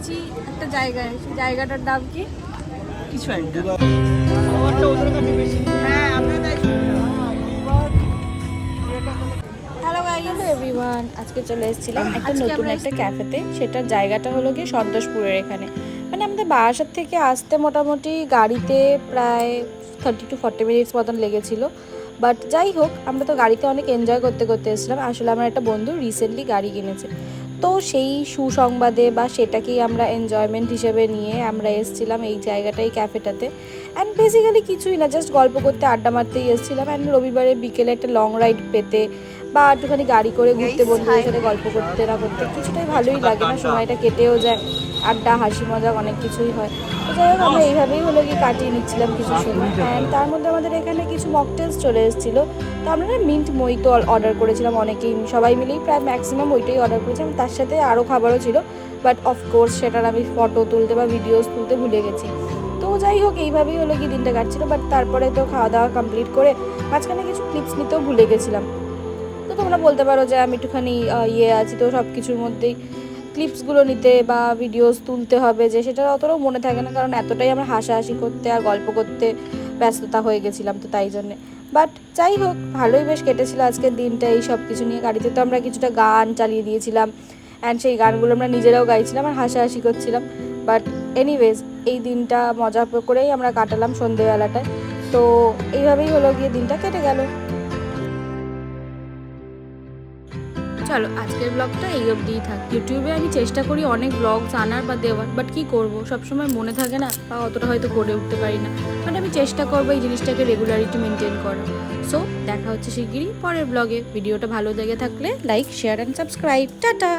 এসেছি একটা জায়গায়, সেই জায়গাটার নাম কি কিছু একটা হ্যালো গাইস, হ্যালো এভরিওয়ান, আজকে চলে এসেছিলাম একটা আজকে নতুন আমরা একটা ক্যাফেতে। সেটার জায়গাটা হলো গিয়ে সন্তোষপুরের এখানে। মানে আমাদের বারাসাত থেকে আসতে মোটামুটি গাড়িতে প্রায় 30 to 40 মিনিটস মতন লেগেছিল। বাট যাই হোক, আমরা তো গাড়িতে অনেক এনজয় করতে করতে এসেছিলাম। আসলে আমার একটা বন্ধু রিসেন্টলি গাড়ি কিনেছে, তো সেই সুসংবাদে বা সেটাকেই আমরা এনজয়মেন্ট হিসেবে নিয়ে আমরা এসেছিলাম এই জায়গাটাই, ক্যাফেটাতে। অ্যান্ড বেসিক্যালি কিছুই না, জাস্ট গল্প করতে আড্ডা মারতেই এসেছিলাম। অ্যান্ড রবিবারে বিকেলে একটা লং রাইড পেতে বা একটুখানি গাড়ি করে ঘুরতে বন্ধুদের সাথে গল্প করতে না করতে কিছুটাই ভালোই লাগে না, সময়টা কেটেও যায়, আড্ডা হাসি মজা অনেক কিছুই হয়। তো যাই হোক, আমরা এইভাবেই হলো কি কাটিয়ে নিচ্ছিলাম কিছু সময়। অ্যান্ড তার মধ্যে আমাদের এখানে কিছু মকটেলস চলে এসেছিলো। তো আমরা না মিন্ট মহিতো অর্ডার করেছিলাম, অনেকেই সবাই মিলেই প্রায় ম্যাক্সিমাম ওইটাই অর্ডার করেছিলাম। তার সাথে আরও খাবারও ছিল, বাট অফকোর্স সেটার আমি ফটো তুলতে বা ভিডিওস তুলতে ভুলে গেছি। তো যাই হোক, এইভাবেই হলো কি দিনটা কাটছিল। বাট তারপরে তো খাওয়া দাওয়া কমপ্লিট করে মাঝখানে কিছু ক্লিপস নিতেও ভুলে গেছিলাম। তো তোমরা বলতে পারো যে আমি একটুখানি আছি, তো সব কিছুর মধ্যেই ক্লিপসগুলো নিতে বা ভিডিওস তুলতে হবে, যে সেটা অতটাও মনে থাকে না, কারণ এতটাই আমরা হাসাহাসি করতে আর গল্প করতে ব্যস্ততা হয়ে গেছিলাম, তো তাই জন্যে। বাট যাই হোক, ভালোই বেশ কেটেছিল আজকের দিনটা এই সব কিছু নিয়ে। গাড়িতে তো আমরা কিছুটা গান চালিয়ে দিয়েছিলাম, অ্যান্ড সেই গানগুলো আমরা নিজেরাও গাইছিলাম আর হাসাহাসি করছিলাম। বাট এনিওয়েজ, এই দিনটা মজা করেই আমরা কাটালাম সন্ধেবেলাটায়। তো এইভাবেই হলো গিয়ে দিনটা কেটে গেল। চলো, আজকের ব্লগটা এই অবধিই থাক। ইউটিউবে আমি চেষ্টা করি অনেক ব্লগস আনার বা দেওয়ার, বাট কী করবো, সবসময় মনে থাকে না বা অতটা হয়তো করে উঠতে পারি না। বাট আমি চেষ্টা করবো এই জিনিসটাকে রেগুলারিটি মেনটেন করার। সো দেখা হচ্ছে শিগগিরই পরের ব্লগে। ভিডিওটা ভালো লেগে থাকলে like, share and subscribe. Tata.